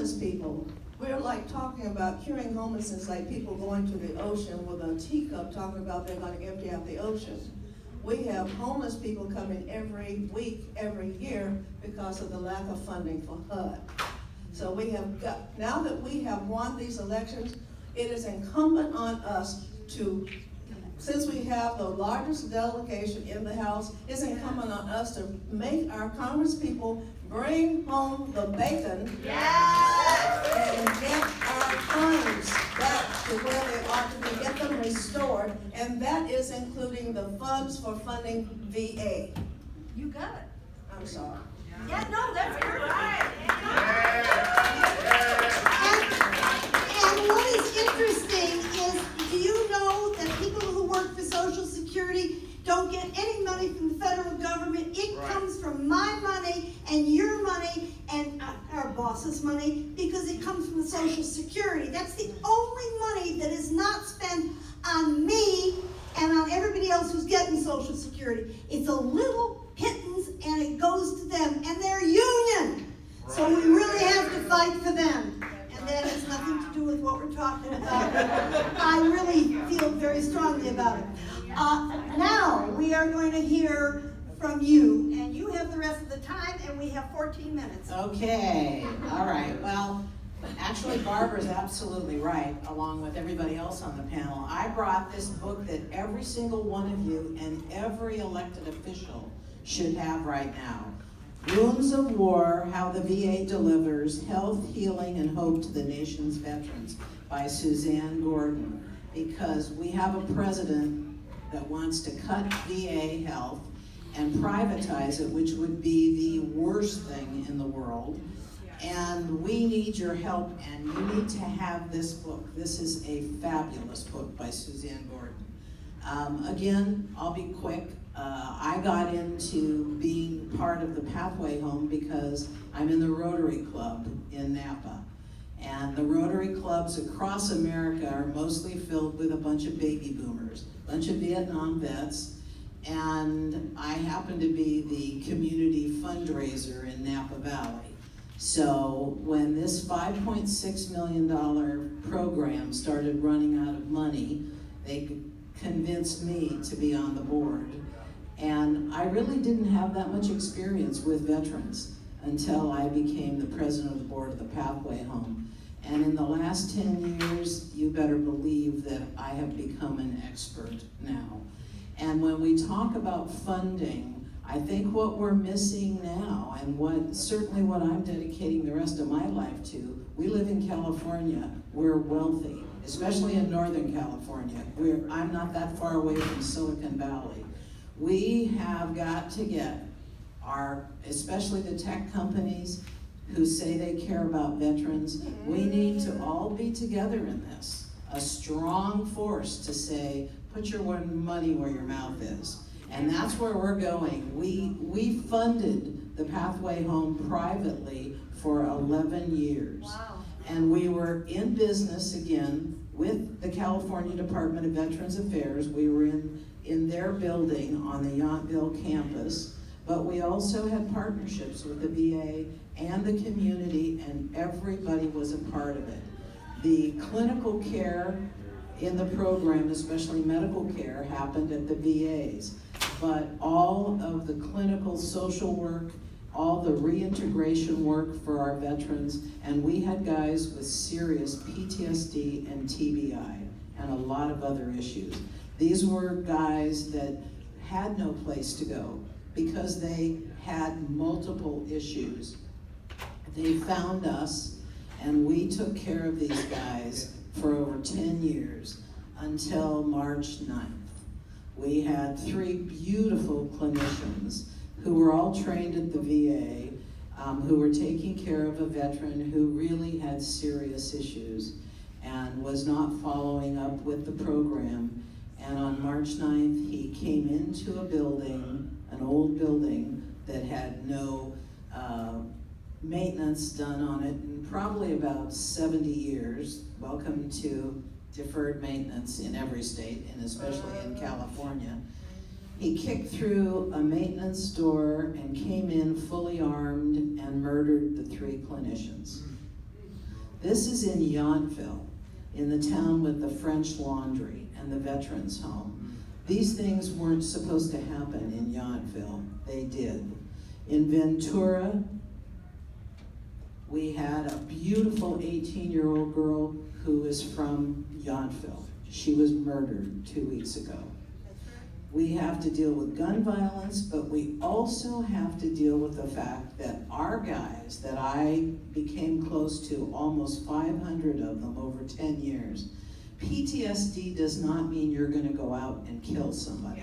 homeless people, we're like talking about curing homelessness like people going to the ocean with a teacup talking about they're going to empty out the ocean. We have homeless people coming every week, every year because of the lack of funding for HUD. So we have got, now that we have won these elections, it is incumbent on us to, since we have the largest delegation in the House, it's incumbent on us to make our congresspeople bring home the bacon and get our funds back to where they ought to be, get them restored, and that is including the funds for funding VA. You got it. I'm sorry. Yeah, no, that's perfect. And what is interesting is, do you know that people who work for Social Security don't get any money from the federal government? It comes from my money and your money and our boss's money, because it comes from the Social Security. That's the only money that is not spent on me and on everybody else who's getting Social Security. It's a little pittance and it goes to them, and they're union. So we really have to fight for them. And that has nothing to do with what we're talking about. I really feel very strongly about it. Now we are going to hear from you, and you have the rest of the time, and we have 14 minutes. Okay, all right. Well, actually, Barbara's absolutely right, along with everybody else on the panel. I brought this book that every single one of you and every elected official should have right now. Wounds of War, How the VA Delivers Health, Healing, and Hope to the Nation's Veterans by Suzanne Gordon. Because we have a president that wants to cut VA health and privatize it, which would be the worst thing in the world. And we need your help, and you need to have this book. This is a fabulous book by Suzanne Gordon. Again, I'll be quick. I got into being part of the Pathway Home because I'm in the Rotary Club in Napa. And the Rotary Clubs across America are mostly filled with a bunch of baby boomers, a bunch of Vietnam vets, and I happen to be the community fundraiser in Napa Valley. So when this $5.6 million program started running out of money, they convinced me to be on the board. And I really didn't have that much experience with veterans until I became the president of the board of the Pathway Home. And in the last 10 years, you better believe that I have become an expert now. And when we talk about funding, I think what we're missing now, and certainly what I'm dedicating the rest of my life to, we live in California, we're wealthy, especially in Northern California. I'm not that far away from Silicon Valley. We have got to get especially the tech companies who say they care about veterans, we need to all be together in this. A strong force to say, put your money where your mouth is. And that's where we're going. We funded the Pathway Home privately for 11 years. Wow. And we were in business again with the California Department of Veterans Affairs. We were in their building on the Yountville campus, but we also had partnerships with the VA and the community, and everybody was a part of it. The clinical care in the program, especially medical care, happened at the VAs. But all of the clinical social work, all the reintegration work for our veterans, and we had guys with serious PTSD and TBI and a lot of other issues. These were guys that had no place to go because they had multiple issues. They found us, and we took care of these guys for over 10 years until March 9th. We had 3 beautiful clinicians who were all trained at the VA, who were taking care of a veteran who really had serious issues and was not following up with the program. And on March 9th, he came into a building, an old building, that had no maintenance done on it in probably about 70 years. Welcome to deferred maintenance in every state, and especially in California. He kicked through a maintenance door and came in fully armed and murdered the 3 clinicians. This is in Yountville, in the town with the French Laundry and the Veterans Home. These things weren't supposed to happen in Yountville. They did. In Ventura, we had a beautiful 18-year-old girl who is from Yountville. She was murdered 2 weeks ago. We have to deal with gun violence, but we also have to deal with the fact that our guys that I became close to, almost 500 of them over 10 years, PTSD does not mean you're gonna go out and kill somebody.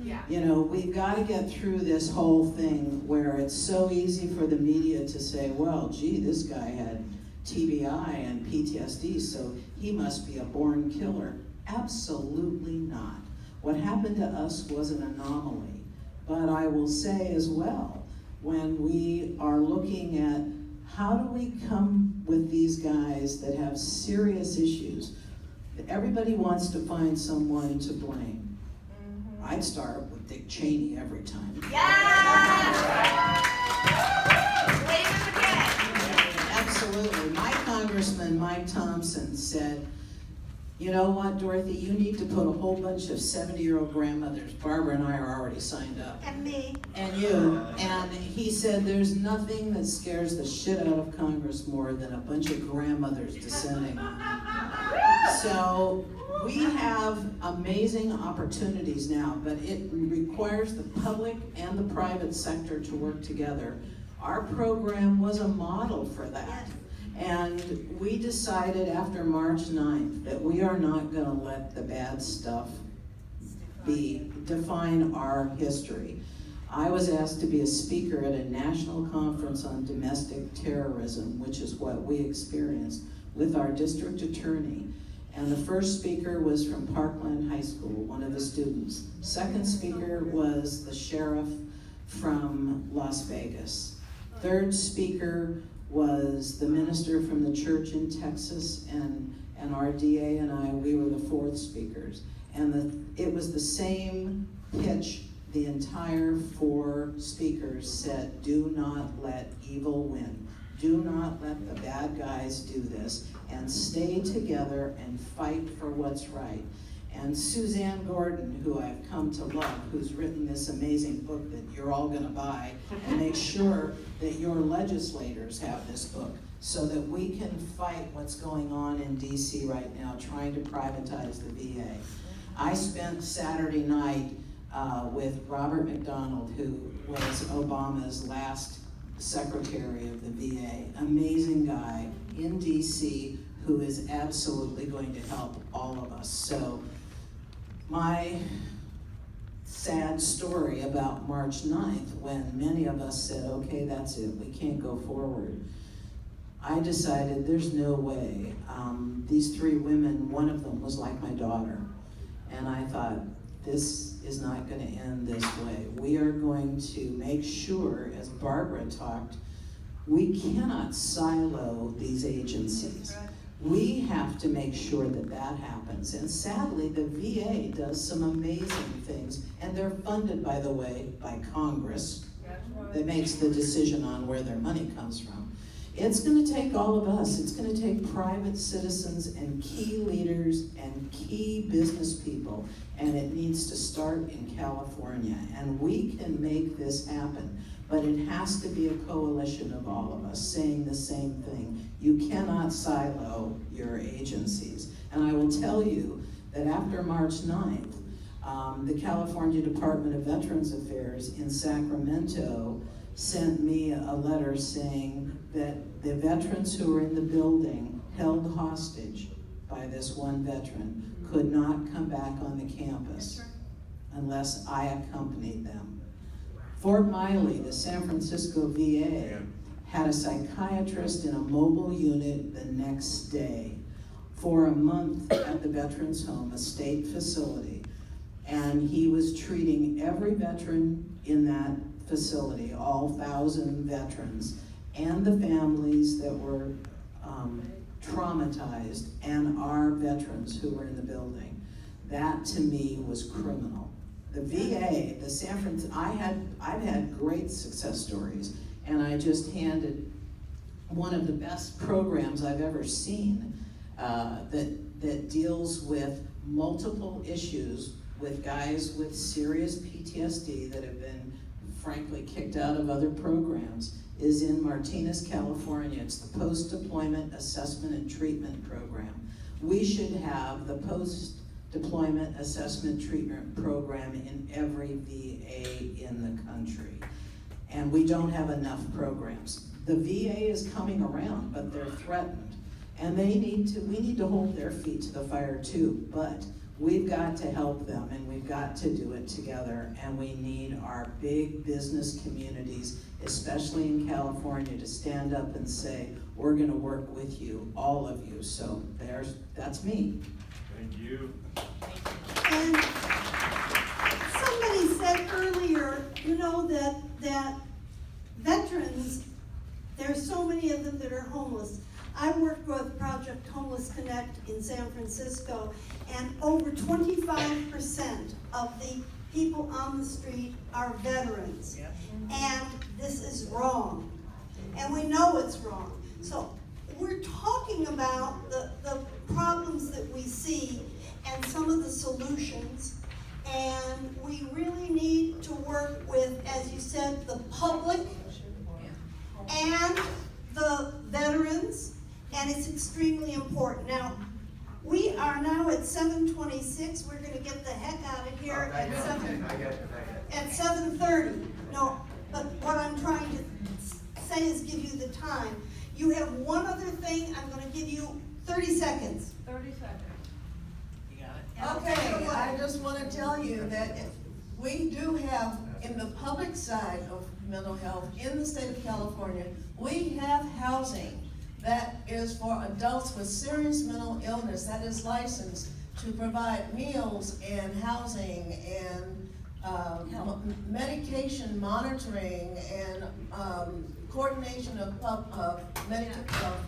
Yeah. You know, we've got to get through this whole thing where it's so easy for the media to say, well, gee, this guy had TBI and PTSD, so he must be a born killer. Absolutely not. What happened to us was an anomaly. But I will say as well, when we are looking at how do we come with these guys that have serious issues, everybody wants to find someone to blame. I'd start with Dick Cheney every time. Absolutely. My Congressman, Mike Thompson, said, you know what, Dorothy, you need to put a whole bunch of 70-year-old grandmothers, Barbara and I are already signed up. And me. And you. And he said there's nothing that scares the shit out of Congress more than a bunch of grandmothers descending. So we have amazing opportunities now, but it requires the public and the private sector to work together. Our program was a model for that. And we decided after March 9th that we are not going to let the bad stuff define our history. I was asked to be a speaker at a national conference on domestic terrorism, which is what we experienced, with our district attorney. And the first speaker was from Parkland High School, one of the students. Second speaker was the sheriff from Las Vegas. Third speaker was the minister from the church in Texas, and our DA and I, we were the fourth speakers. And it was the same pitch. The entire four speakers said, do not let evil win. Do not let the bad guys do this, and stay together and fight for what's right. And Suzanne Gordon, who I've come to love, who's written this amazing book that you're all gonna buy, and make sure that your legislators have this book so that we can fight what's going on in DC right now, trying to privatize the VA. I spent Saturday night with Robert McDonald, who was Obama's last secretary of the VA. Amazing guy in DC who is absolutely going to help all of us. So my sad story about March 9th, when many of us said, okay, that's it, we can't go forward. I decided there's no way. These three women, one of them was like my daughter. And I thought, this is not going to end this way. We are going to make sure, as Barbara talked, we cannot silo these agencies. We have to make sure that that happens. And sadly, the VA does some amazing things, and they're funded, by the way, by Congress that makes the decision on where their money comes from. It's going to take all of us. It's going to take private citizens and key leaders and key business people, and it needs to start in California. And we can make this happen, but it has to be a coalition of all of us saying the same thing. You cannot silo your agencies. And I will tell you that after March 9th, the California Department of Veterans Affairs in Sacramento sent me a letter saying that the veterans who were in the building held hostage by this one veteran could not come back on the campus unless I accompanied them. Fort Miley, the San Francisco VA, had a psychiatrist in a mobile unit the next day for a month at the Veterans Home, a state facility. And he was treating every veteran in that facility, all 1,000 veterans, and the families that were traumatized, and our veterans who were in the building. That to me was criminal. The VA, the San Francisco, I've had great success stories, and I just handed one of the best programs I've ever seen that deals with multiple issues with guys with serious PTSD that have been frankly kicked out of other programs is in Martinez, California. It's the Post-Deployment Assessment and Treatment Program. We should have the Post-Deployment Assessment Treatment Program in every VA in the country. And we don't have enough programs. The VA is coming around, but they're threatened. And we need to hold their feet to the fire too, but we've got to help them and we've got to do it together, and we need our big business communities, especially in California, to stand up and say, we're gonna work with you, all of you. So that's me. Thank you. And somebody said earlier, you know, that veterans, there's so many of them that are homeless. I work with Project Homeless Connect in San Francisco, and over 25% of the people on the street are veterans. Yep. And this is wrong. And we know it's wrong. So we're talking about the problems that we see and some of the solutions. And we really need to work with, as you said, the public and the veterans, and it's extremely important. Now, we are now at 7:26. We're gonna get the heck out of here at 7:30. No, but what I'm trying to say is give you the time. You have one other thing. I'm gonna give you 30 seconds. 30 seconds. You got it? Okay, I just want to tell you that we do have, in the public side of mental health in the state of California, we have housing that is for adults with serious mental illness that is licensed to provide meals and housing and medication monitoring and coordination of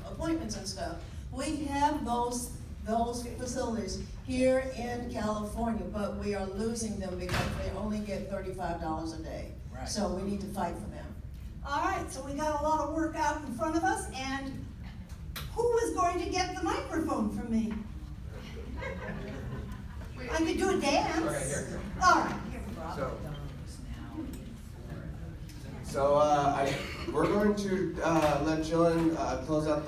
appointments and stuff. We have those facilities here in California, but we are losing them because they only get $35 a day. Right. So we need to fight for them. All right, so we got a lot of work out in front of us, and who is going to get the microphone from me? I could do a dance. Okay, here. All right. So we're going to let Jillian close out the